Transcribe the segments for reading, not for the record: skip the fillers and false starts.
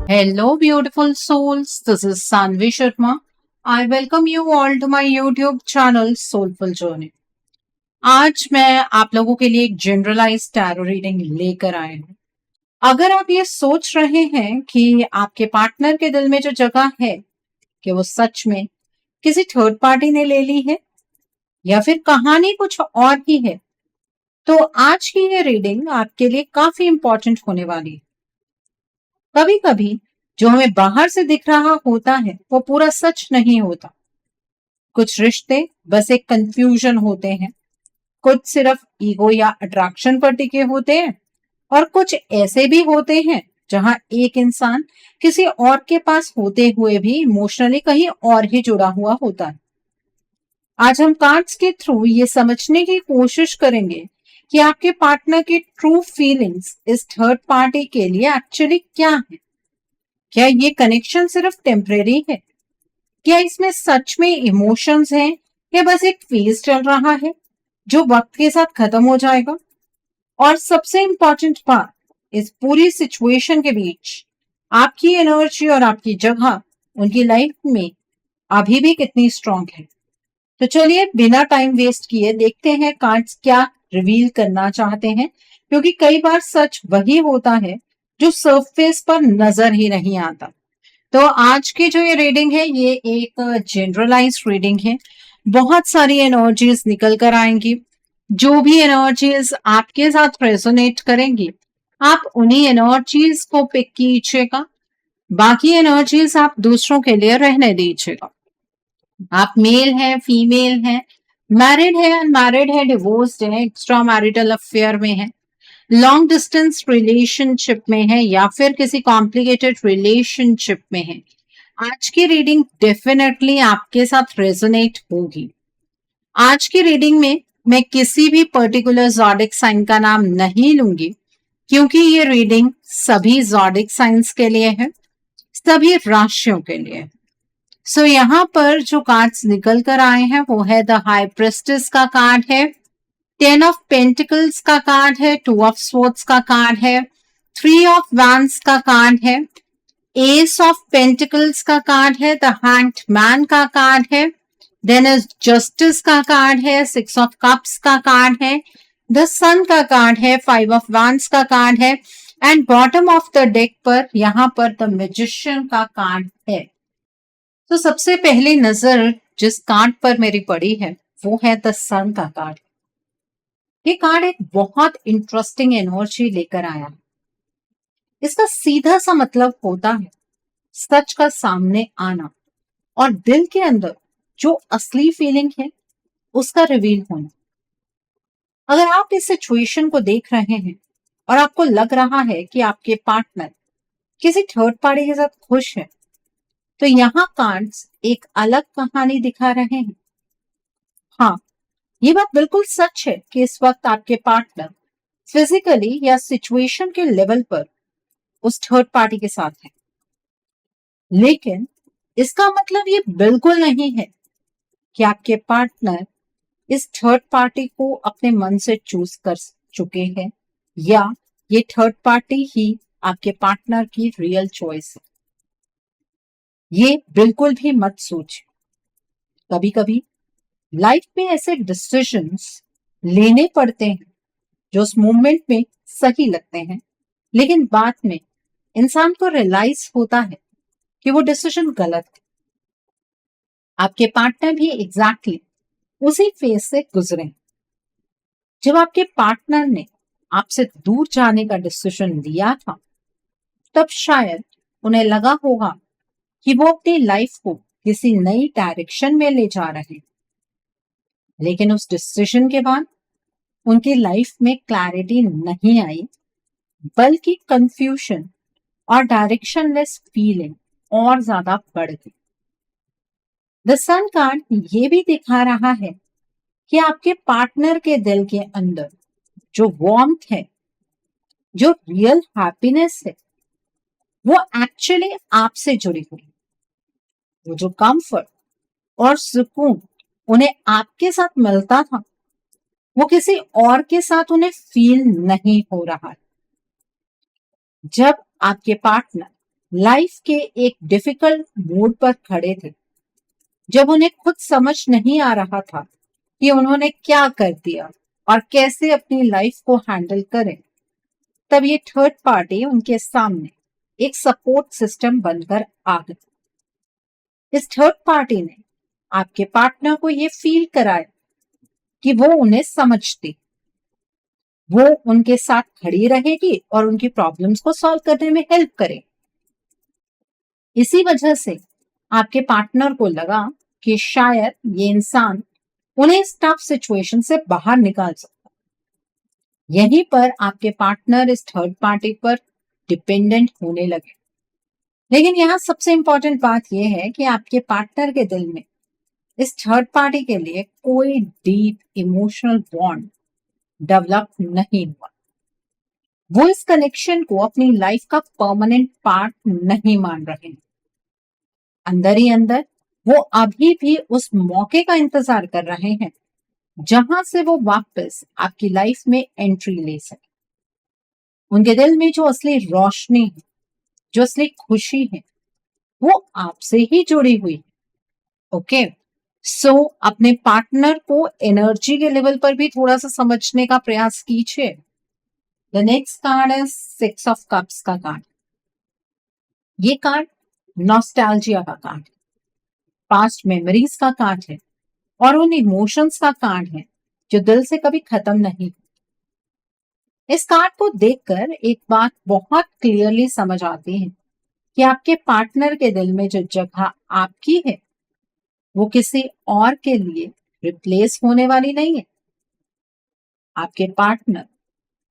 Hello, beautiful souls. This is Sanvi Sharma. I welcome you all to my YouTube channel Soulful Journey. आज मैं आप लोगों के लिए एक जनरलाइज टैरो रीडिंग लेकर आए हूँ। अगर आप ये सोच रहे हैं कि आपके पार्टनर के दिल में जो जगह है कि वो सच में किसी थर्ड पार्टी ने ले ली है या फिर कहानी कुछ और ही है, तो आज की ये रीडिंग आपके लिए काफी इंपॉर्टेंट होने वाली है। कभी कभी जो हमें बाहर से दिख रहा होता है वो पूरा सच नहीं होता। कुछ रिश्ते बस एक कंफ्यूजन होते हैं, कुछ सिर्फ ईगो या अट्रैक्शन पर टिके होते हैं और कुछ ऐसे भी होते हैं जहां एक इंसान किसी और के पास होते हुए भी इमोशनली कहीं और ही जुड़ा हुआ होता है। आज हम कार्ड्स के थ्रू ये समझने की कोशिश करेंगे कि आपके पार्टनर की ट्रू फीलिंग्स इस थर्ड पार्टी के लिए एक्चुअली क्या है। क्या ये कनेक्शन सिर्फ टेम्परेरी है? क्या इसमें सच में इमोशंस हैं या बस एक फेज चल रहा है जो वक्त के साथ खत्म हो जाएगा? और सबसे इंपॉर्टेंट बात, इस पूरी सिचुएशन के बीच आपकी एनर्जी और आपकी जगह उनकी लाइफ में अभी भी कितनी स्ट्रांग है। तो चलिए बिना टाइम वेस्ट किए देखते हैं कार्ड्स क्या रिवील करना चाहते हैं, क्योंकि कई बार सच वही होता है जो सरफेस पर नजर ही नहीं आता। तो आज की जो ये रीडिंग है ये एक जनरलाइज रीडिंग है। बहुत सारी एनर्जीज निकल कर आएंगी। जो भी एनर्जीज आपके साथ रेजोनेट करेंगी आप उन्हीं एनर्जीज को पिक कीजिएगा, बाकी एनर्जीज आप दूसरों के लिए रहने दीजिएगा। आप मेल हैं, फीमेल हैं, मैरिड है, अनमैरिड है, डिवोर्स्ड है, एक्स्ट्रा मैरिटल अफेयर में है, लॉन्ग डिस्टेंस रिलेशनशिप में है या फिर किसी कॉम्प्लिकेटेड रिलेशनशिप में है, आज की रीडिंग डेफिनेटली आपके साथ रेजोनेट होगी। आज की रीडिंग में मैं किसी भी पर्टिकुलर ज़ोडिक साइन का नाम नहीं लूंगी, क्योंकि ये रीडिंग सभी ज़ोडिक साइंस के लिए है, सभी राशियों के लिए है। सो यहाँ पर जो कार्ड्स निकल कर आए हैं वो है द हाई प्रेस्टिस का कार्ड है, 10 ऑफ पेंटिकल्स का कार्ड है, 2 ऑफ स्वॉर्ड्स का कार्ड है, 3 ऑफ वैंड्स का कार्ड है, एस ऑफ पेंटिकल्स का कार्ड है, द हैंग्ड मैन का कार्ड है, देन जस्टिस का कार्ड है, 6 ऑफ कप्स का कार्ड है, द सन का कार्ड है, 5 ऑफ वैंड्स का कार्ड है and bottom of the deck पर यहाँ पर द मैजिशियन का कार्ड है। तो सबसे पहली नजर जिस कार्ड पर मेरी पड़ी है वो है द सन का कार्ड। ये कार्ड एक बहुत इंटरेस्टिंग एनर्जी लेकर आया है। इसका सीधा सा मतलब होता है सच का सामने आना और दिल के अंदर जो असली फीलिंग है उसका रिवील होना। अगर आप इस सिचुएशन को देख रहे हैं और आपको लग रहा है कि आपके पार्टनर किसी थर्ड पार्टी के साथ खुश है, तो यहाँ कार्ड्स एक अलग कहानी दिखा रहे हैं। हाँ, ये बात बिल्कुल सच है कि इस वक्त आपके पार्टनर फिजिकली या सिचुएशन के लेवल पर उस थर्ड पार्टी के साथ है, लेकिन इसका मतलब ये बिल्कुल नहीं है कि आपके पार्टनर इस थर्ड पार्टी को अपने मन से चूज कर चुके हैं या ये थर्ड पार्टी ही आपके पार्टनर की रियल चॉइस है। ये बिल्कुल भी मत सोचिए। कभी कभी लाइफ में ऐसे डिसीजंस लेने पड़ते हैं जो उस मोमेंट में सही लगते हैं, लेकिन बाद में इंसान को रियलाइज होता है कि वो डिसीजन गलत है। आपके पार्टनर भी एग्जैक्टली उसी फेज से गुजरे। जब आपके पार्टनर ने आपसे दूर जाने का डिसीजन लिया था तब शायद उन्हें लगा होगा कि वो अपनी लाइफ को किसी नई डायरेक्शन में ले जा रहे हैं, लेकिन उस डिसीजन के बाद उनकी लाइफ में क्लैरिटी नहीं आई, बल्कि कंफ्यूजन और डायरेक्शनलेस फीलिंग और ज्यादा बढ़ गई। द सन कार्ड ये भी दिखा रहा है कि आपके पार्टनर के दिल के अंदर जो वार्मथ है, जो रियल हैप्पीनेस है, वो एक्चुअली आपसे जुड़ी हुई। वो जो कंफर्ट और सुकून उन्हें आपके साथ मिलता था वो किसी और के साथ उन्हें फील नहीं हो रहा है। जब आपके पार्टनर लाइफ के एक डिफिकल्ट मोड पर खड़े थे, जब उन्हें खुद समझ नहीं आ रहा था कि उन्होंने क्या कर दिया और कैसे अपनी लाइफ को हैंडल करें। तब ये थर्ड पार्टी उनके सामने एक सपोर्ट सिस्टम बनकर आ गई। इस थर्ड पार्टी ने आपके पार्टनर को ये फील कराया कि वो उन्हें समझती, वो उनके साथ खड़ी रहेगी और उनकी प्रॉब्लम्स को सॉल्व करने में हेल्प करे। इसी वजह से आपके पार्टनर को लगा कि शायद ये इंसान उन्हें इस टफ सिचुएशन से बाहर निकाल सकता। यहीं पर आपके पार्टनर इस थर्ड पार्टी पर डिपेंडेंट होने लगे। लेकिन यहाँ सबसे इंपॉर्टेंट बात यह है कि आपके पार्टनर के दिल में इस थर्ड पार्टी के लिए कोई डीप इमोशनल बॉन्ड डेवलप नहीं हुआ। वो इस कनेक्शन को अपनी लाइफ का परमानेंट पार्ट नहीं मान रहे हैं। अंदर ही अंदर वो अभी भी उस मौके का इंतजार कर रहे हैं जहां से वो वापस आपकी लाइफ में एंट्री ले सके। उनके दिल में जो असली रोशनी है, जो असली खुशी है, वो आपसे ही जुड़ी हुई है। ओके, सो अपने पार्टनर को एनर्जी के लेवल पर भी थोड़ा सा समझने का प्रयास कीजिए। द नेक्स्ट कार्ड है 6 ऑफ कप्स का कार्ड। ये कार्ड नॉस्टैल्जिया का कार्ड है, पास्ट मेमोरीज का कार्ड है और उन इमोशंस का कार्ड है जो दिल से कभी खत्म नहीं। इस कार्ड को देखकर एक बात बहुत क्लियरली समझ आती है कि आपके पार्टनर के दिल में जो जगह आपकी है वो किसी और के लिए रिप्लेस होने वाली नहीं है। आपके पार्टनर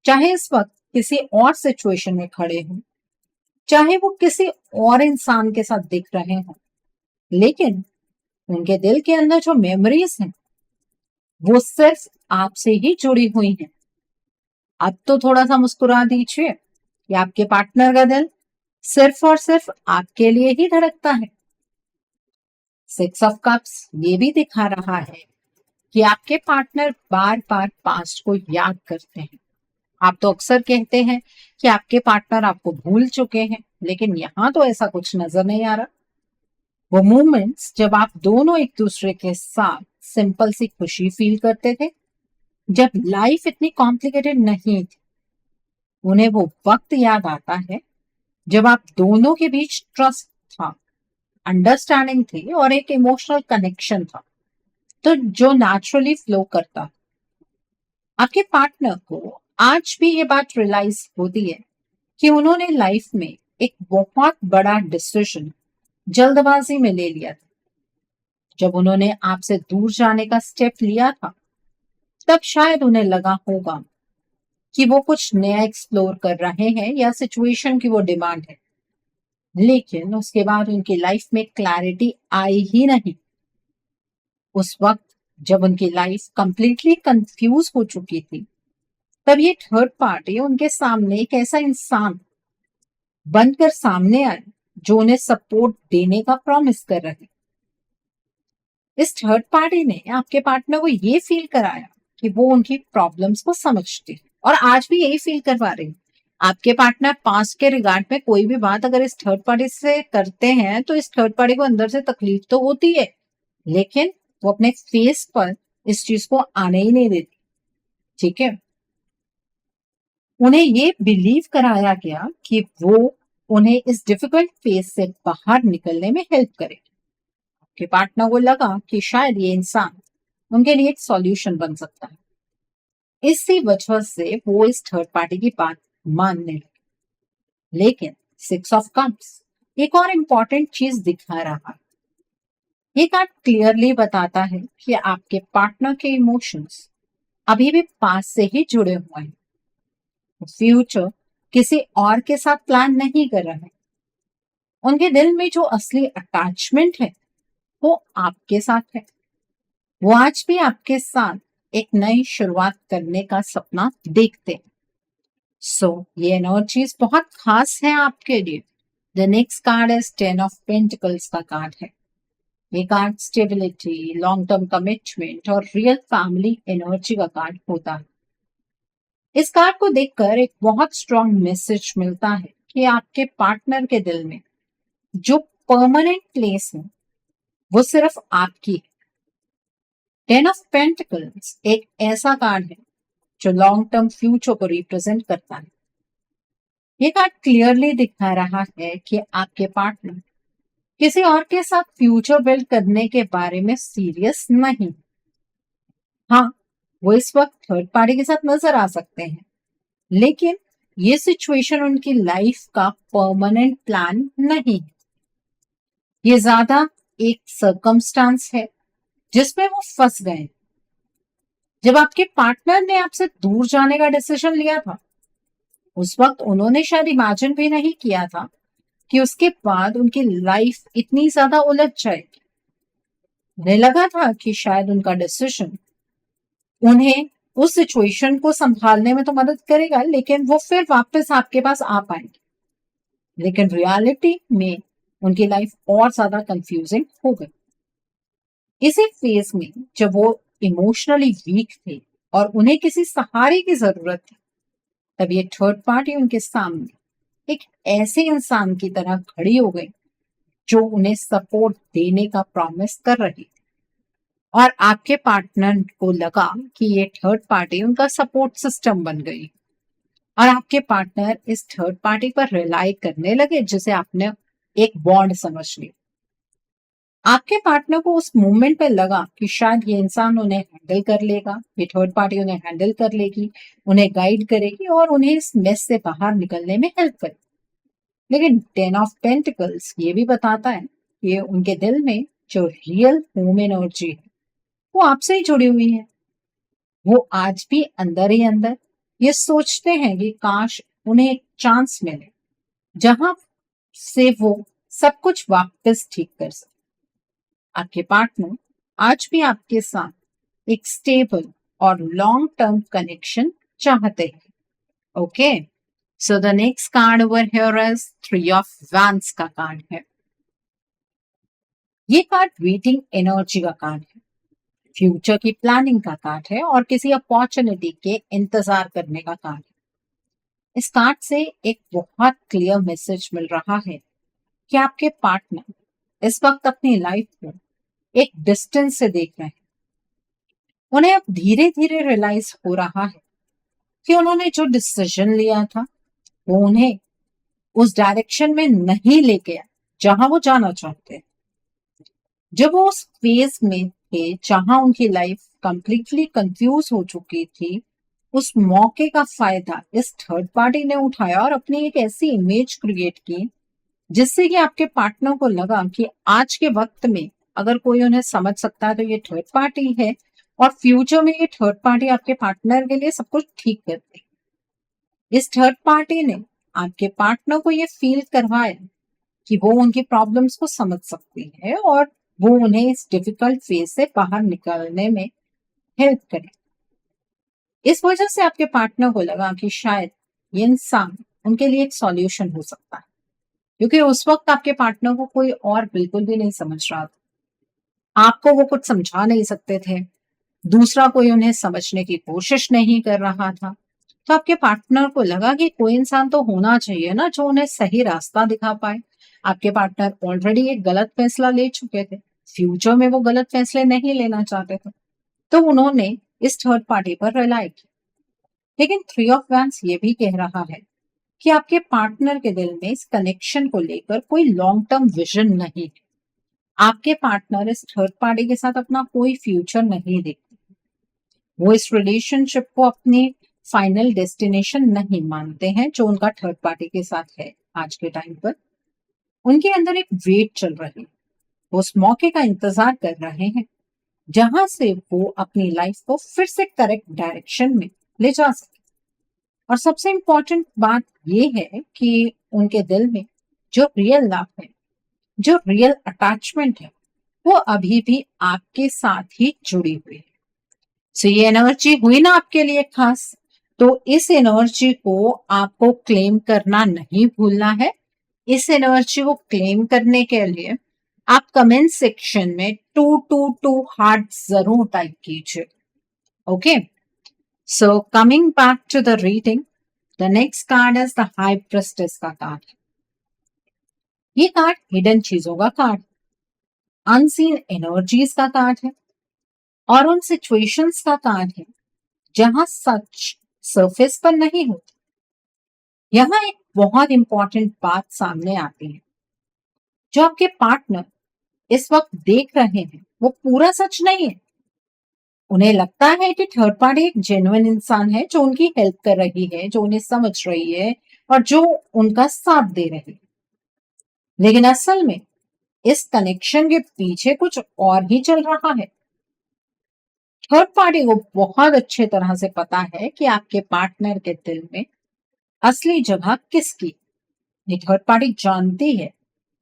चाहे इस वक्त किसी और सिचुएशन में खड़े हों, चाहे वो किसी और इंसान के साथ दिख रहे हों, लेकिन उनके दिल के अंदर जो मेमोरीज हैं वो सिर्फ आपसे ही जुड़ी हुई हैं। अब तो थोड़ा सा मुस्कुरा दीजिए कि आपके पार्टनर का दिल सिर्फ और सिर्फ आपके लिए ही धड़कता है। 6 ऑफ कप्स ये भी दिखा रहा है कि आपके पार्टनर बार बार पास्ट को याद करते हैं। आप तो अक्सर कहते हैं कि आपके पार्टनर आपको भूल चुके हैं, लेकिन यहाँ तो ऐसा कुछ नजर नहीं आ रहा। वो मोमेंट्स जब आप दोनों एक दूसरे के साथ सिंपल सी खुशी फील करते थे, जब लाइफ इतनी कॉम्प्लिकेटेड नहीं थी, उन्हें वो वक्त याद आता है जब आप दोनों के बीच ट्रस्ट था, अंडरस्टैंडिंग थी और एक इमोशनल कनेक्शन था, तो जो नेचुरली फ्लो करता। आपके पार्टनर को आज भी ये बात रियलाइज होती है कि उन्होंने लाइफ में एक बहुत बड़ा डिसीजन जल्दबाजी में ले लिया था। जब उन्होंने आपसे दूर जाने का स्टेप लिया था, तब शायद उन्हें लगा होगा कि वो कुछ नया एक्सप्लोर कर रहे हैं या सिचुएशन की वो डिमांड है, लेकिन उसके बाद उनकी लाइफ में क्लैरिटी आई ही नहीं। उस वक्त जब उनकी लाइफ कंप्लीटली कंफ्यूज हो चुकी थी, तब ये थर्ड पार्टी उनके सामने एक ऐसा इंसान बनकर सामने आए जो उन्हें सपोर्ट देने का प्रॉमिस कर रहे। इस थर्ड पार्टी ने आपके पार्टनर को ये फील कराया कि वो उनकी प्रॉब्लम्स को समझती है और आज भी यही फील करवा रही है। आपके पार्टनर पास्ट के रिगार्ड में कोई भी बात अगर इस थर्ड पार्टी से करते हैं तो इस थर्ड पार्टी को अंदर से तकलीफ तो होती है, लेकिन वो अपने फेस पर इस चीज को आने ही नहीं देती। ठीक है, उन्हें ये बिलीव कराया गया कि वो उन्हें इस डिफिकल्ट फेज से बाहर निकलने में हेल्प करे। आपके पार्टनर को लगा कि शायद ये इंसान उनके लिए एक सॉल्यूशन बन सकता है। इसी वजह से वो इस थर्ड पार्टी की बात मानने लगे। लेकिन 6 ऑफ कप्स एक और इम्पोर्टेंट चीज दिखा रहा है। ये कार्ड क्लियरली बताता है कि आपके पार्टनर के इमोशंस अभी भी पास्ट से ही जुड़े हुए हैं। फ्यूचर किसी और के साथ प्लान नहीं कर रहे। उनके दिल में जो असली अटैचमेंट है वो आपके साथ है। वो आज भी आपके साथ एक नई शुरुआत करने का सपना देखते हैं। सो ये एनर्जीज बहुत खास है आपके लिए। The next card is 10 of pentacles का कार्ड है। ये card stability, long term commitment और रियल फैमिली एनर्जी का कार्ड होता है। इस कार्ड को देखकर एक बहुत स्ट्रॉन्ग मैसेज मिलता है कि आपके पार्टनर के दिल में जो परमानेंट प्लेस है वो सिर्फ आपकी है। टेन ऑफ पेंटिकल्स एक ऐसा कार्ड है जो लॉन्ग टर्म फ्यूचर को रिप्रेजेंट करता है। ये कार्ड क्लियरली दिखा रहा है कि आपके पार्टनर किसी और के साथ फ्यूचर बिल्ड करने के बारे में सीरियस नहीं। हाँ, वो इस वक्त थर्ड पार्टी के साथ नजर आ सकते हैं, लेकिन ये सिचुएशन उनकी लाइफ का परमानेंट प्लान नहीं है। ये ज्यादा एक सर्कमस्टांस है जिसमें वो फंस गए। जब आपके पार्टनर ने आपसे दूर जाने का डिसीजन लिया था, उस वक्त उन्होंने शायद इमेजिन भी नहीं किया था कि उसके बाद उनकी लाइफ इतनी ज्यादा उलझ जाएगी। उन्हें लगा था कि शायद उनका डिसीजन उन्हें उस सिचुएशन को संभालने में तो मदद करेगा, लेकिन वो फिर वापस आपके पास आ पाएंगे। लेकिन रियलिटी में उनकी लाइफ और ज्यादा कंफ्यूजिंग हो गई। इसी फेज में जब वो इमोशनली वीक थे और उन्हें किसी सहारे की जरूरत थी, तब ये थर्ड पार्टी उनके सामने एक ऐसे इंसान की तरह खड़ी हो गई जो उन्हें सपोर्ट देने का प्रॉमिस कर रही थी। और आपके पार्टनर को लगा कि ये थर्ड पार्टी उनका सपोर्ट सिस्टम बन गई और आपके पार्टनर इस थर्ड पार्टी पर रिलाई करने लगे, जिसे आपने एक बॉन्ड समझ लिया। आपके पार्टनर को उस मोमेंट पे लगा कि शायद ये इंसान उन्हें हैंडल कर लेगा, ये थर्ड पार्टी उन्हें हैंडल कर लेगी, उन्हें गाइड करेगी और उन्हें इस मेस से बाहर निकलने में हेल्प करेगी। लेकिन टेन ऑफ पेंटिकल्स ये भी बताता है कि उनके दिल में जो रियल होम एनर्जी है वो आपसे ही जुड़ी हुई है। वो आज भी अंदर ही अंदर ये सोचते हैं कि काश उन्हें एक चांस मिले जहां से वो सब कुछ वापस ठीक कर सके। आपके पार्टनर आज भी आपके साथ एक स्टेबल और लॉन्ग टर्म कनेक्शन चाहते हैं। Okay, so the next card over here is three of wands का कार्ड है। ये कार्ड वेटिंग एनर्जी का कार्ड है, फ्यूचर की प्लानिंग का कार्ड है और किसी अपॉर्चुनिटी के इंतजार करने का कार्ड है। इस कार्ड से एक बहुत क्लियर मैसेज मिल रहा है कि आपके पार्टनर इस वक्त अपनी लाइफ को एक डिस्टेंस से देख रहे हैं। उन्हें अब धीरे धीरे रियलाइज हो रहा है कि उन्होंने जो डिसीजन लिया था वो उन्हें उस डायरेक्शन में नहीं ले गया जहां वो जाना चाहते हैं। जब वो उस फेज में थे जहां उनकी लाइफ कंप्लीटली कंफ्यूज हो चुकी थी, उस मौके का फायदा इस थर्ड पार्टी ने उठाया और अपनी एक ऐसी इमेज क्रिएट की जिससे कि आपके पार्टनर को लगा कि आज के वक्त में अगर कोई उन्हें समझ सकता है तो ये थर्ड पार्टी है और फ्यूचर में ये थर्ड पार्टी आपके पार्टनर के लिए सब कुछ ठीक कर देगी। इस थर्ड पार्टी ने आपके पार्टनर को ये फील करवाया कि वो उनकी प्रॉब्लम्स को समझ सकती है और वो उन्हें इस डिफिकल्ट फेज से बाहर निकलने में हेल्प करे। इस वजह से आपके पार्टनर को लगा कि शायद ये इंसान उनके लिए एक सॉल्यूशन हो सकता है, क्योंकि उस वक्त आपके पार्टनर को कोई और बिल्कुल भी नहीं समझ रहा था। आपको वो कुछ समझा नहीं सकते थे, दूसरा कोई उन्हें समझने की कोशिश नहीं कर रहा था। तो आपके पार्टनर को लगा कि कोई इंसान तो होना चाहिए ना जो उन्हें सही रास्ता दिखा पाए। आपके पार्टनर ऑलरेडी एक गलत फैसला ले चुके थे, फ्यूचर में वो गलत फैसले नहीं लेना चाहते थे, तो उन्होंने इस थर्ड पार्टी पर रिलाई किया। लेकिन थ्री ऑफ वैंड्स ये भी कह रहा है कि आपके पार्टनर के दिल में इस कनेक्शन को लेकर कोई लॉन्ग टर्म विजन नहीं है। आपके पार्टनर इस थर्ड पार्टी के साथ अपना कोई फ्यूचर नहीं देखते। वो इस रिलेशनशिप को अपनी फाइनल डेस्टिनेशन नहीं मानते हैं जो उनका थर्ड पार्टी के साथ है। आज के टाइम पर उनके अंदर एक वेट चल रही है, वो उस मौके का इंतजार कर रहे हैं जहां से वो अपनी लाइफ को फिर से करेक्ट डायरेक्शन में ले जा सके। और सबसे इम्पोर्टेंट बात ये है कि उनके दिल में जो रियल लव है, जो रियल अटैचमेंट है, वो अभी भी आपके साथ ही जुड़ी हुई है। सो ये एनर्जी हुई ना आपके लिए खास, तो इस एनर्जी को आपको क्लेम करना नहीं भूलना है। इस एनर्जी को क्लेम करने के लिए आप कमेंट सेक्शन में 222 हार्ट जरूर टाइप कीजिए। Okay, so coming back to the reading, the next card is the high priestess का कार्ड। ये कार्ड हिडन चीजों का कार्ड, अनसीन एनर्जीज का कार्ड है और उन सिचुएशंस का कार्ड है जहां सच सरफेस पर नहीं होती। यहाँ एक बहुत इंपॉर्टेंट बात सामने आती है, जो आपके पार्टनर इस वक्त देख रहे हैं वो पूरा सच नहीं है। उन्हें लगता है कि थर्ड पार्टी एक जेन्युइन इंसान है जो उनकी हेल्प कर रही है, जो उन्हें समझ रही है और जो उनका साथ दे रही है। लेकिन असल में इस कनेक्शन के पीछे कुछ और ही चल रहा है। थर्ड पार्टी को बहुत अच्छे तरह से पता है कि आपके पार्टनर के दिल में असली जगह किसकी। ये थर्ड पार्टी जानती है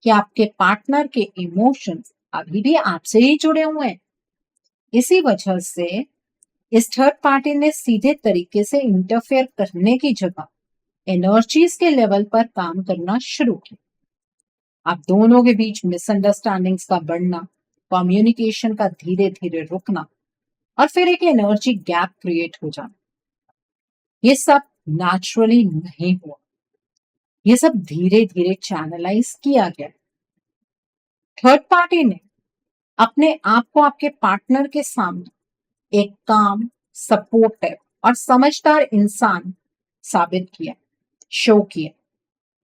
कि आपके पार्टनर के इमोशंस अभी भी आपसे ही जुड़े हुए हैं। इसी वजह से इस थर्ड पार्टी ने सीधे तरीके से इंटरफेयर करने की जगह एनर्जीज के लेवल पर काम करना शुरू किया। आप दोनों के बीच मिसअंडरस्टैंडिंग्स का बढ़ना, कम्युनिकेशन का धीरे धीरे रुकना और फिर एक एनर्जी गैप क्रिएट हो जाना, ये सब नेचुरली नहीं हुआ। ये सब धीरे धीरे चैनलाइज किया गया। थर्ड पार्टी ने अपने आप को आपके पार्टनर के सामने एक काम, सपोर्टिव और समझदार इंसान साबित किया, शो किया।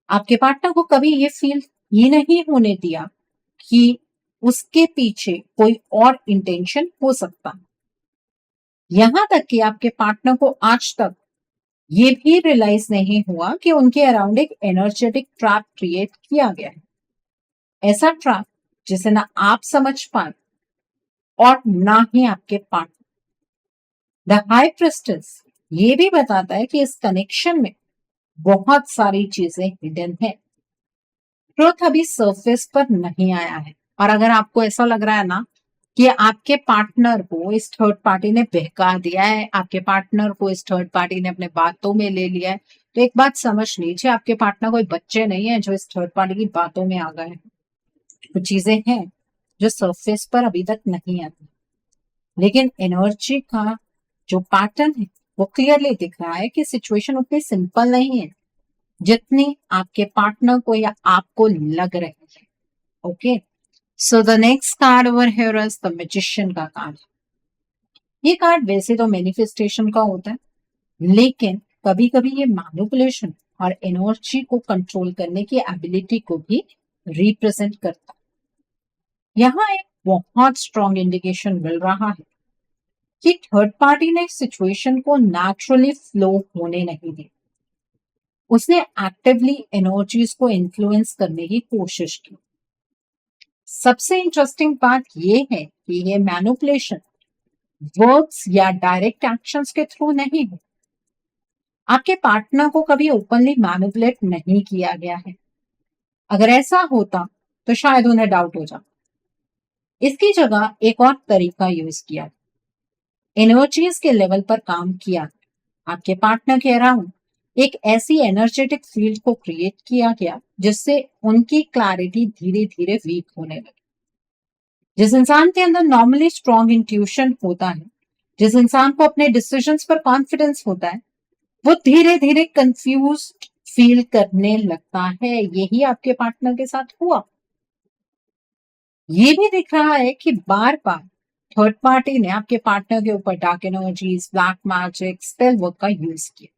आपके पार्टनर को कभी ये फील ही नहीं होने दिया कि उसके पीछे कोई और इंटेंशन हो सकता। यहां तक कि आपके पार्टनर को आज तक ये भी रियलाइज नहीं हुआ कि उनके अराउंड एक एनर्जेटिक ट्रैप क्रिएट किया गया है। ऐसा ट्रैप जिसे ना आप समझ पाए और ना ही आपके पार्टनर। द हाई प्रिस्टेस ये भी बताता है कि इस कनेक्शन में बहुत सारी चीजें हिडन है। ट्रुथ अभी सरफेस पर नहीं आया है। और अगर आपको ऐसा लग रहा है ना कि आपके पार्टनर को इस थर्ड पार्टी ने बहका दिया है, आपके पार्टनर को इस थर्ड पार्टी ने अपने बातों में ले लिया है, तो एक बात समझ लीजिए, आपके पार्टनर कोई बच्चे नहीं है जो इस थर्ड पार्टी की बातों में आ गए हैं। कुछ चीजें हैं जो सरफेस पर अभी तक नहीं आती, लेकिन एनर्जी का जो पैटर्न है वो क्लियरली दिख रहा है कि सिचुएशन उतनी सिंपल नहीं है जितनी आपके पार्टनर को या आपको लग रही है। Okay, so the next card over here is the magician का कार्ड। ये कार्ड वैसे तो मैनिफेस्टेशन का होता है, लेकिन कभी कभी ये मैनिपुलेशन और एनर्जी को कंट्रोल करने की एबिलिटी को भी रिप्रेजेंट करता है। यहाँ एक बहुत स्ट्रॉन्ग इंडिकेशन मिल रहा है कि थर्ड पार्टी ने सिचुएशन को नेचुरली फ्लो होने नहीं दी। उसने एक्टिवली एनर्जीज को इन्फ्लुएंस करने की कोशिश की। सबसे इंटरेस्टिंग बात यह है कि यह मैनिपुलेशन वर्ड्स या डायरेक्ट एक्शंस के थ्रू नहीं है। आपके पार्टनर को कभी ओपनली मैनिपुलेट नहीं किया गया है। अगर ऐसा होता तो शायद उन्हें डाउट हो जाता। इसकी जगह एक और तरीका यूज किया, एनर्जीज के लेवल पर काम किया। आपके पार्टनर के अराउंड एक ऐसी एनर्जेटिक फील्ड को क्रिएट किया गया जिससे उनकी क्लैरिटी धीरे धीरे वीक होने लगी। जिस इंसान के अंदर नॉर्मली स्ट्रॉन्ग इंट्यूशन होता है, जिस इंसान को अपने डिसीजंस पर कॉन्फिडेंस होता है, वो धीरे धीरे कंफ्यूज फील करने लगता है। यही आपके पार्टनर के साथ हुआ। ये भी दिख रहा है कि बार बार थर्ड पार्टी ने आपके पार्टनर के ऊपर dark energies, black magic, spell work का यूज किया।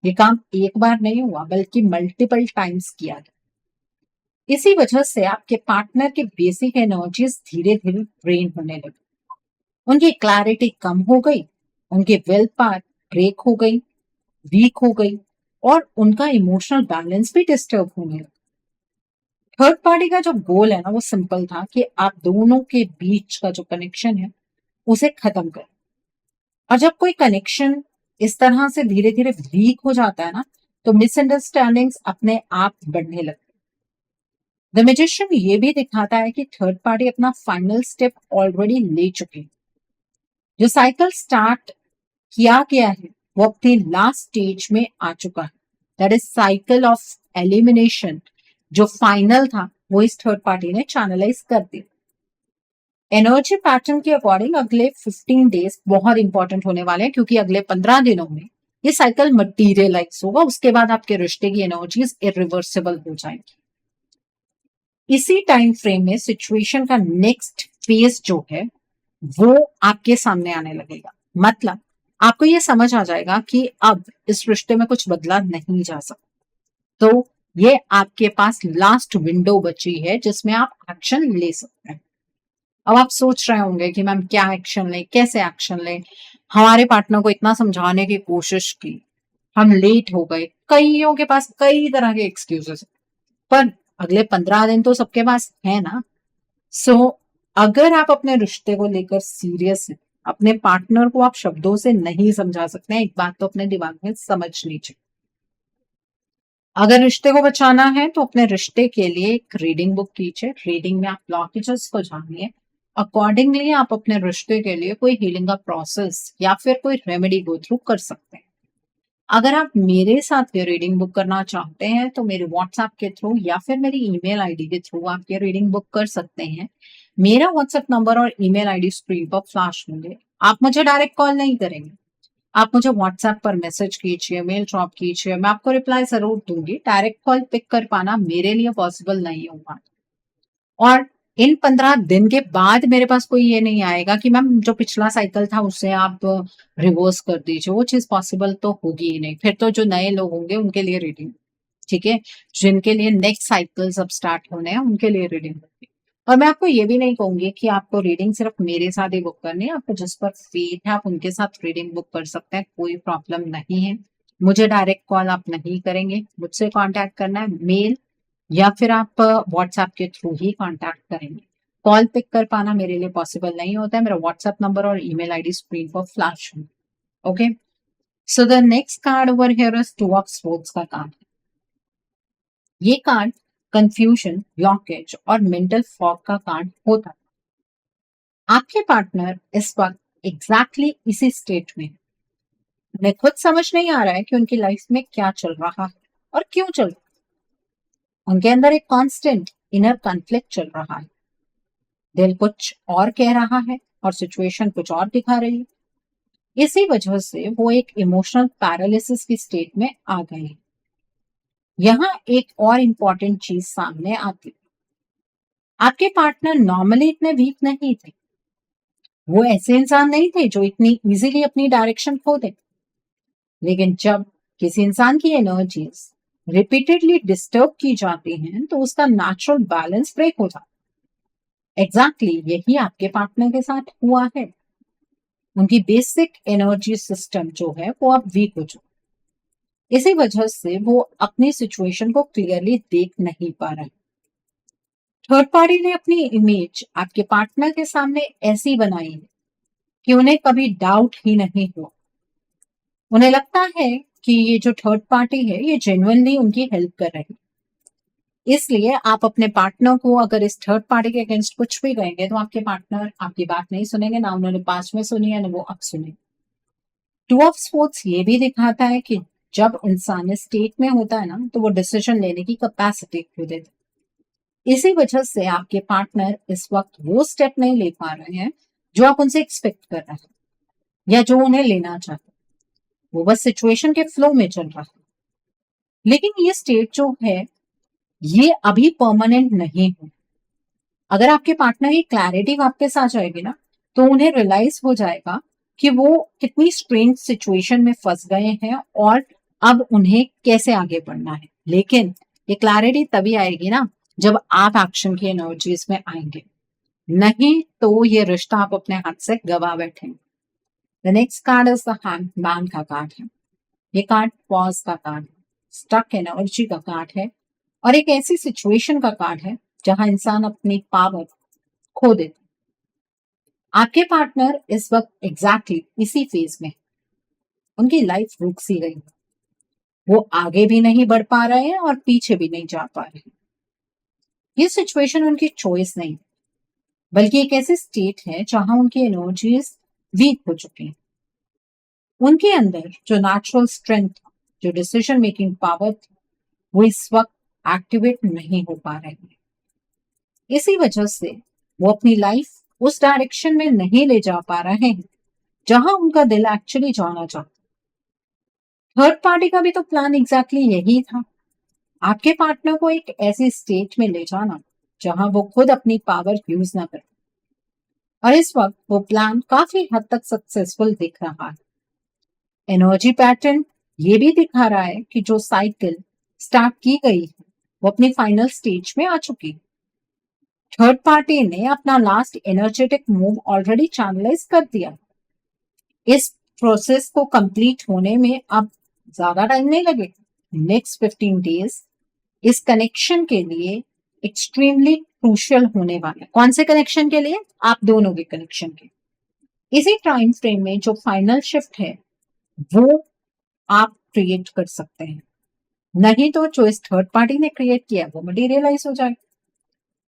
ये काम एक बार नहीं हुआ बल्कि मल्टीपल टाइम्स किया गया। इसी वजह से आपके पार्टनर के बेसिक एनर्जीज धीरे धीरे ड्रेन होने लगी। उनकी क्लैरिटी कम हो गई, उनके विल पावर ब्रेक हो गई, वीक हो गई और उनका इमोशनल बैलेंस भी डिस्टर्ब होने लगा। थर्ड पार्टी का जो गोल है ना वो सिंपल था कि आप दोनों के बीच का जो कनेक्शन है उसे खत्म करें। और जब कोई कनेक्शन इस तरह से धीरे धीरे वीक हो जाता है ना, तो मिसअंडरस्टैंडिंग्स अपने आप बढ़ने लगती है। द मैजिशियन ये भी दिखाता है कि थर्ड पार्टी अपना फाइनल स्टेप ऑलरेडी ले चुके हैं। जो साइकिल स्टार्ट किया गया है वो अपनी लास्ट स्टेज में आ चुका है। That is cycle of elimination. जो फाइनल था वो इस थर्ड पार्टी ने चैनलाइज कर दिया। एनर्जी पैटर्न के अकॉर्डिंग अगले 15 डेज बहुत इंपॉर्टेंट होने वाले हैं, क्योंकि अगले 15 दिनों में ये साइकिल मटीरियलाइज होगा। उसके बाद आपके रिश्ते की एनर्जीज इरिवर्सिबल हो जाएंगी। इसी टाइम फ्रेम में सिचुएशन का नेक्स्ट फेज जो है वो आपके सामने आने लगेगा। मतलब आपको ये समझ आ जाएगा कि अब इस रिश्ते में कुछ बदला नहीं जा सकता। तो ये आपके पास लास्ट विंडो बची है जिसमें आप एक्शन ले सकते हैं। अब आप सोच रहे होंगे कि मैम क्या एक्शन लें, कैसे एक्शन लें? हमारे पार्टनर को इतना समझाने की कोशिश की, हम लेट हो गए, कईयों के पास कई तरह के एक्सक्यूजेस, पर अगले 15 दिन तो सबके पास है ना। सो अगर आप अपने रिश्ते को लेकर सीरियस हैं, अपने पार्टनर को आप शब्दों से नहीं समझा सकते हैं, एक बात तो अपने दिमाग में समझ लीजिए। अगर रिश्ते को बचाना है तो अपने रिश्ते के लिए एक रीडिंग बुक कीजिए। रीडिंग में आप ब्लॉकेजेस को जानिए, अकॉर्डिंगली आप अपने रिश्ते के लिए कोई हीलिंग का प्रोसेस या फिर कोई रेमेडी गो थ्रू कर सकते हैं। अगर आप मेरे साथ ये रीडिंग बुक करना चाहते हैं तो मेरे व्हाट्सएप के थ्रू या फिर मेरी ईमेल आईडी के थ्रू आप ये रीडिंग बुक कर सकते हैं। मेरा व्हाट्सएप नंबर और ईमेल आईडी स्क्रीन पर फ्लैश होंगे। आप मुझे डायरेक्ट कॉल नहीं करेंगे, आप मुझे व्हाट्सएप पर मैसेज कीजिए, मेल ड्रॉप कीजिए, मैं आपको रिप्लाई जरूर दूंगी। डायरेक्ट कॉल पिक कर पाना मेरे लिए पॉसिबल नहीं होगा। और इन 15 दिन के बाद मेरे पास कोई ये नहीं आएगा कि मैम जो पिछला साइकिल था उसे आप रिवर्स कर दीजिए, वो चीज पॉसिबल तो होगी ही नहीं। फिर तो जो नए लोग होंगे उनके लिए रीडिंग, ठीक है, जिनके लिए नेक्स्ट साइकिल्स अब स्टार्ट होने हैं उनके लिए रीडिंग होगी। और मैं आपको ये भी नहीं कहूंगी कि आपको रीडिंग सिर्फ मेरे साथ ही बुक करनी है। आपको जिस पर फेथ है आप उनके साथ रीडिंग बुक कर सकते हैं, कोई प्रॉब्लम नहीं है। मुझे डायरेक्ट कॉल आप नहीं करेंगे, मुझसे कांटेक्ट करना है मेल या फिर आप व्हाट्सएप के थ्रू ही कांटेक्ट करेंगे। कॉल पिक कर पाना मेरे लिए पॉसिबल नहीं होता है। मेरा व्हाट्सएप नंबर और ईमेल आईडी स्क्रीन पर फ्लैश है। Okay, so the next card over here is two of swords का कार्ड। ये कार्ड कंफ्यूजन, ब्लॉकेज और मेंटल फॉग का कार्ड होता है। आपके पार्टनर इस वक्त एग्जैक्टली इसी स्टेट में है। उन्हें खुद समझ नहीं आ रहा है कि उनकी लाइफ में क्या चल रहा है और क्यों चल रहा है। उनके अंदर एक कांस्टेंट इनर कॉन्फ्लिक्ट चल रहा है। दिल कुछ और कह रहा है और सिचुएशन कुछ और दिखा रही है। इसी वजह से वो एक इमोशनल पैरालिसिस की स्टेट में आ गए हैं। यहाँ एक और इम्पॉर्टेंट चीज सामने आती है। आपके पार्टनर नॉर्मली इतने वीक नहीं थे। वो ऐसे इंसान नहीं थे जो इतनी इजीली अपनी डायरेक्शन खो दे। लेकिन जब किसी इंसान की एनर्जीज रिपीटेडली डिस्टर्ब की जाती हैं तो उसका नेचुरल बैलेंस ब्रेक हो जाता है। एग्जैक्टली यही आपके पार्टनर के साथ हुआ है। उनकी बेसिक एनर्जी सिस्टम जो है वो अब वीक हो चुका। इसी वजह से वो अपनी सिचुएशन को क्लियरली देख नहीं पा रहे। थर्ड पार्टी ने अपनी इमेज आपके पार्टनर के सामने ऐसी बनाई है कि उन्हें कभी डाउट ही नहीं हुआ। उन्हें लगता है कि ये जो थर्ड पार्टी है ये जेन्युइनली उनकी हेल्प कर रही है। इसलिए आप अपने पार्टनर को अगर इस थर्ड पार्टी के अगेंस्ट कुछ भी कहेंगे तो आपके पार्टनर आपकी बात नहीं सुनेंगे, ना उन्होंने पास्ट में सुनी है ना वो अब सुने। टू ऑफ स्पोर्ट्स ये भी दिखाता है कि जब इंसान इस स्टेट में होता है ना तो वो डिसीजन लेने की कैपेसिटी खो देता है। इसी वजह से आपके पार्टनर इस वक्त वो स्टेप नहीं ले पा रहे हैं जो आप उनसे एक्सपेक्ट कर रहे हैं या जो उन्हें लेना चाहते हैं। वो बस सिचुएशन के फ्लो में चल रहा है। लेकिन ये स्टेट जो है ये अभी परमानेंट नहीं है। अगर आपके पार्टनर की क्लैरिटी वापस आ जाएगी ना तो उन्हें रियलाइज हो जाएगा कि वो कितनी स्ट्रेंज सिचुएशन में फंस गए हैं और अब उन्हें कैसे आगे बढ़ना है। लेकिन ये क्लैरिटी तभी आएगी ना जब आप एक्शन की एनर्जीज में आएंगे, नहीं तो ये रिश्ता आप अपने हाथ से गवा बैठेंगे। The next card is the hangman का कार्ड है। ये कार्ड पॉज का कार्ड है, स्टक एनर्जी का कार्ड है और एक ऐसी सिचुएशन का कार्ड है जहां इंसान अपनी पावर खो देता है। आपके पार्टनर इस वक्त एग्जैक्टली इसी फेज में है। उनकी लाइफ रुक सी गई है। वो आगे भी नहीं बढ़ पा रहे हैं और पीछे भी नहीं जा पा रहे हैं। ये सिचुएशन उनकी चॉइस नहीं बल्कि एक ऐसी स्टेट है जहां उनकी एनर्जीज वीक हो चुकी हैं। उनके अंदर जो नेचुरल स्ट्रेंथ, जो डिसीजन मेकिंग पावर थी, वो इस वक्त एक्टिवेट नहीं हो पा रही है। इसी वजह से वो अपनी लाइफ उस डायरेक्शन में नहीं ले जा पा रहे हैं जहां उनका दिल एक्चुअली जाना चाहता। थर्ड पार्टी का भी तो प्लान एग्जैक्टली यही था, आपके पार्टनर को एक ऐसी स्टेट में ले जाना जहां वो खुद अपनी पावर यूज ना करे। और इस वक्त वो प्लान काफी हद तक सक्सेसफुल दिख रहा है। एनर्जी पैटर्न ये भी दिखा रहा है कि जो साइकिल स्टार्ट की गई है वो अपनी फाइनल स्टेज में आ चुकी है। थर्ड पार्टी ने अपना last energetic move already channelise कर दिया। इस प्रोसेस को कंप्लीट होने में अब ज्यादा टाइम नहीं लगेगा। नेक्स्ट 15 डेज इस कनेक्शन के लिए एक्सट्रीमली क्रूशियल होने वाला है। कौन से कनेक्शन के लिए? आप दोनों के कनेक्शन के। इसी टाइम फ्रेम में जो फाइनल शिफ्ट है वो आप क्रिएट कर सकते हैं, नहीं तो जो इस थर्ड पार्टी ने क्रिएट किया वो मटेरियलाइज हो जाएगा।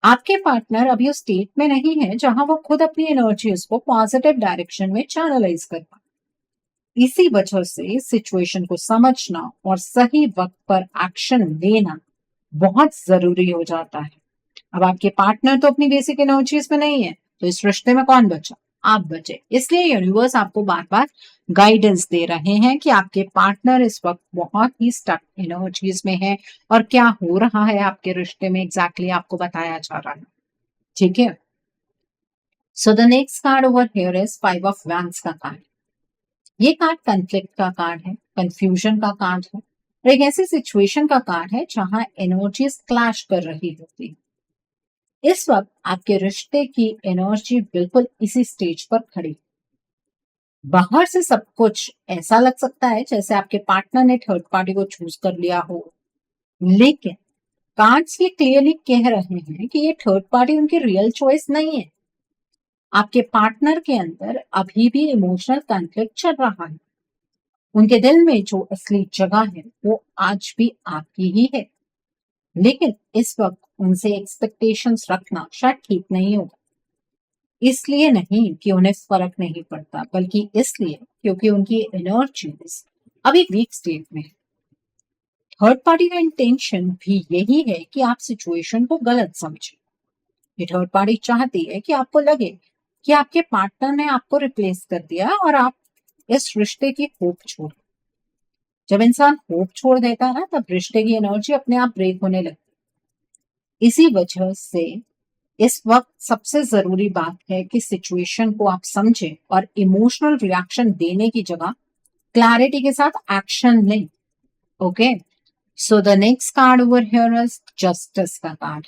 आपके पार्टनर अभी उस स्टेट में नहीं है जहां वो खुद अपनी एनर्जीज को पॉजिटिव डायरेक्शन में चैनलाइज कर पाए। इसी वजह से सिचुएशन को समझना और सही वक्त पर एक्शन लेना बहुत जरूरी हो जाता है। अब आपके पार्टनर तो अपनी बेसिक एनर्जीज में नहीं है, तो इस रिश्ते में कौन बचा? आप बचे। इसलिए यूनिवर्स आपको बार बार गाइडेंस दे रहे हैं कि आपके पार्टनर इस वक्त बहुत ही स्टक एनर्जीज में है और क्या हो रहा है आपके रिश्ते में एग्जैक्टली आपको बताया जा रहा है। ठीक है। So the next card over here is 5 of wands का कार्ड। ये कार्ड कॉन्फ्लिक्ट का कार्ड है, कंफ्यूजन का कार्ड है और एक ऐसी सिचुएशन का कार्ड है जहां एनर्जीज क्लैश कर रही होती है। इस वक्त आपके रिश्ते की एनर्जी बिल्कुल इसी स्टेज पर खड़ी। बाहर से सब कुछ ऐसा लग सकता है जैसे आपके पार्टनर ने थर्ड पार्टी को चूज कर लिया हो, लेकिन कार्ड्स ये क्लियरली कह रहे हैं कि ये थर्ड पार्टी उनकी रियल चॉइस नहीं है। आपके पार्टनर के अंदर अभी भी इमोशनल कॉन्फ्लिक्ट चल रहा है। उनके दिल में जो असली जगह है वो आज भी आपकी ही है, लेकिन इस वक्त उनसे एक्सपेक्टेशंस रखना शायद ठीक नहीं होगा। इसलिए नहीं कि उन्हें फर्क नहीं पड़ता, बल्कि इसलिए क्योंकि उनकी एनर्जीज अभी वीक स्टेट में है। थर्ड पार्टी का इंटेंशन भी यही है कि आप सिचुएशन को गलत समझें। ये थर्ड पार्टी चाहती है कि आपको लगे कि आपके पार्टनर ने आपको रिप्लेस कर दिया और आप इस रिश्ते की होप छोड़। जब इंसान होप छोड़ देता है ना, तब रिश्ते की एनर्जी अपने आप ब्रेक होने लगती। इसी वजह से इस वक्त सबसे जरूरी बात है कि सिचुएशन को आप समझें और इमोशनल रिएक्शन देने की जगह क्लैरिटी के साथ एक्शन लें। Okay, so the next card over here is justice का कार्ड।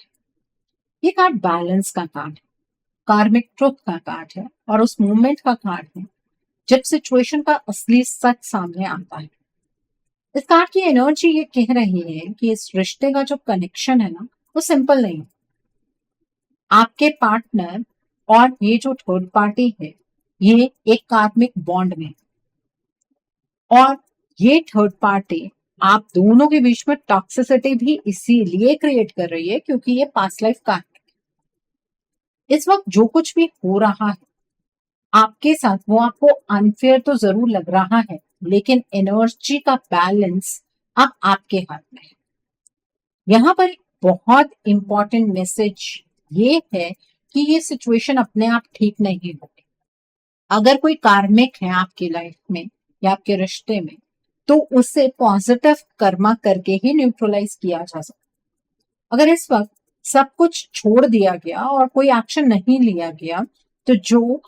ये कार्ड बैलेंस का कार्ड है, कार्मिक ट्रुथ का कार्ड है और उस मूवमेंट का कार्ड है जब सिचुएशन का असली सच सामने आता है। इस कार्ड की एनर्जी ये कह रही है कि इस रिश्ते का जो कनेक्शन है ना वो सिंपल नहीं। आपके पार्टनर और ये जो थर्ड पार्टी है ये एक कार्मिक बॉन्ड में, और ये थर्ड पार्टी आप दोनों के बीच में टॉक्सिसिटी भी इसीलिए क्रिएट कर रही है क्योंकि ये पास्ट लाइफ का है। इस वक्त जो कुछ भी हो रहा है आपके साथ वो आपको अनफेयर तो जरूर लग रहा है, लेकिन एनर्जी का बैलेंस अब आपके हाथ में है। यहाँ पर एक बहुत इंपॉर्टेंट मैसेज ये है कि ये सिचुएशन अपने आप ठीक नहीं होगी। अगर कोई कार्मिक है आपकी लाइफ में या आपके रिश्ते में, तो उसे पॉजिटिव कर्मा करके ही न्यूट्रलाइज किया जा सकता। अगर इस वक्त सब कुछ छोड़ दिया गया और कोई एक्शन नहीं लिया गया, तो जो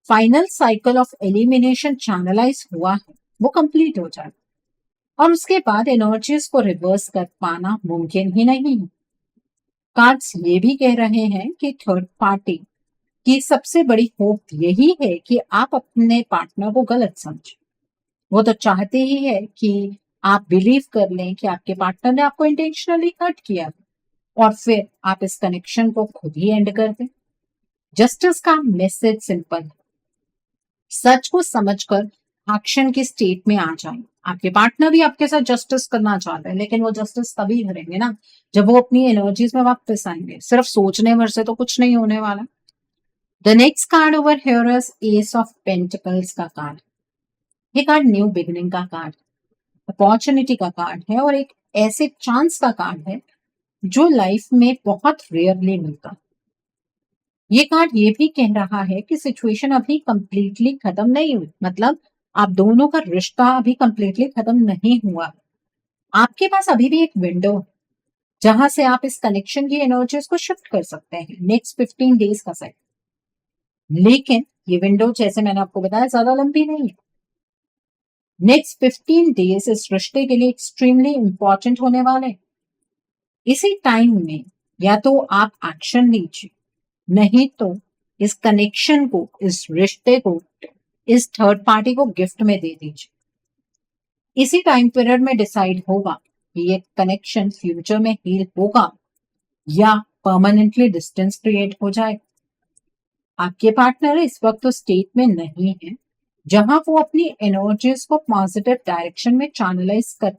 final cycle of elimination channelise हुआ है वो कंप्लीट हो जाए और उसके बाद एनर्जीज को रिवर्स कर पाना मुमकिन ही नहीं है। कार्ड्स ये भी कह रहे हैं कि थर्ड पार्टी की सबसे बड़ी होप यही है कि आप अपने पार्टनर को गलत समझें। वो तो चाहते ही है कि आप बिलीव कर लें कि आपके पार्टनर ने आपको इंटेंशनली हर्ट किया और फिर आप इस कनेक्शन को खुद ही एंड कर दें। जस्टिस का मैसेज सिंपल है, सच को समझकर एक्शन की स्टेट में आ जाएं। आपके पार्टनर भी आपके साथ जस्टिस करना चाहते हैं, लेकिन वो जस्टिस तभी करेंगे ना जब वो अपनी एनर्जीज में वापस आएंगे। सिर्फ सोचने भर से तो कुछ नहीं होने वाला। The next card over here is S of pentacles का कार्ड। ये कार्ड न्यू बिगिनिंग का कार्ड, अपॉर्चुनिटी का कार्ड है और एक ऐसे चांस का कार्ड है जो लाइफ में बहुत रेयरली मिलता। ये कार्ड ये भी कह रहा है कि सिचुएशन अभी कंप्लीटली खत्म नहीं हुई, मतलब आप दोनों का रिश्ता अभी कंप्लीटली खत्म नहीं हुआ। आपके पास अभी भी एक विंडो है, जहां से आप इस कनेक्शन की एनर्जीज को शिफ्ट कर सकते हैं नेक्स्ट 15 डेज का साइकिल। लेकिन ये विंडो जैसे मैंने आपको बताया ज्यादा लंबी नहीं है। नेक्स्ट 15 डेज इस रिश्ते के लिए एक्सट्रीमली इंपॉर्टेंट होने वाले हैं। इसी टाइम में या तो आप एक्शन लीजिए, नहीं तो इस कनेक्शन को, इस रिश्ते को, इस थर्ड पार्टी को गिफ्ट में दे दीजिए। इसी टाइम पीरियड में डिसाइड होगा कि ये कनेक्शन फ्यूचर में हील होगा या परमानेंटली डिस्टेंस क्रिएट हो जाए। आपके पार्टनर इस वक्त तो स्टेट में नहीं है जहां वो अपनी एनर्जीज को पॉजिटिव डायरेक्शन में चैनलाइज कर।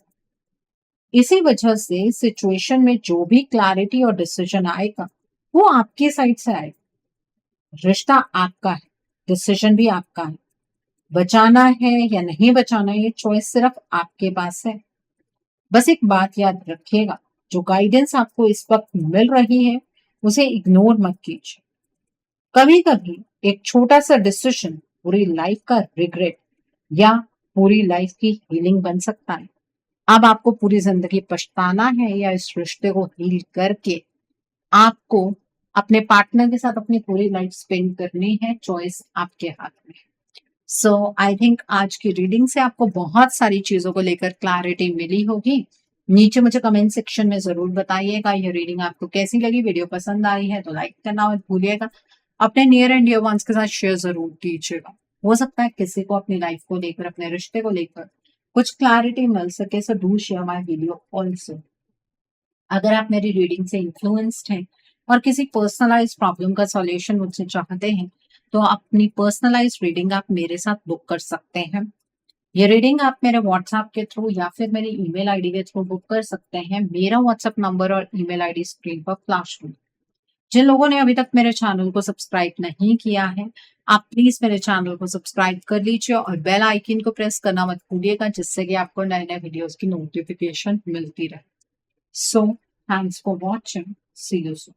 इसी वजह से सिचुएशन में जो भी क्लैरिटी और डिसीजन आएगा वो आपकी साइड से आएगा। रिश्ता आपका है, डिसीजन भी आपका है। बचाना है या नहीं बचाना, ये चॉइस सिर्फ आपके पास है। बस एक बात याद रखिएगा, जो गाइडेंस आपको इस वक्त मिल रही है उसे इग्नोर मत कीजिए। कभी कभी एक छोटा सा डिसीजन पूरी लाइफ का रिग्रेट या पूरी लाइफ की हीलिंग बन सकता है। अब आपको पूरी जिंदगी पछताना है या इस रिश्ते को हील करके आपको अपने पार्टनर के साथ अपनी पूरी लाइफ स्पेंड करनी है, चॉइस आपके हाथ में। सो आई थिंक आज की रीडिंग से आपको बहुत सारी चीजों को लेकर क्लैरिटी मिली होगी। नीचे मुझे कमेंट सेक्शन में जरूर बताइएगा ये रीडिंग आपको कैसी लगी। वीडियो पसंद आई है तो लाइक करना मत भूलिएगा। अपने नियर एंड डियर वंस के साथ शेयर जरूर कीजिएगा। हो सकता है किसी को अपनी लाइफ को लेकर, अपने रिश्ते को लेकर कुछ क्लैरिटी मिल सके। So do share my video also. अगर आप मेरी रीडिंग से इन्फ्लुएंस्ड हैं और किसी पर्सनलाइज प्रॉब्लम का सॉल्यूशन मुझसे चाहते हैं तो अपनी पर्सनलाइज रीडिंग आप मेरे साथ बुक कर सकते हैं। ये रीडिंग आप मेरे व्हाट्सएप के थ्रू या फिर मेरी ईमेल आईडी के थ्रू बुक कर सकते हैं। मेरा व्हाट्सएप नंबर और ईमेल आईडी स्क्रीन पर फ्लैश होगी। जिन लोगों ने अभी तक मेरे चैनल को सब्सक्राइब नहीं किया है, आप प्लीज मेरे चैनल को सब्सक्राइब कर लीजिए और बेल आइकन को प्रेस करना मत भूलिएगा, जिससे कि आपको नए नए वीडियोस की नोटिफिकेशन मिलती रहे। So thanks for watching, see you soon.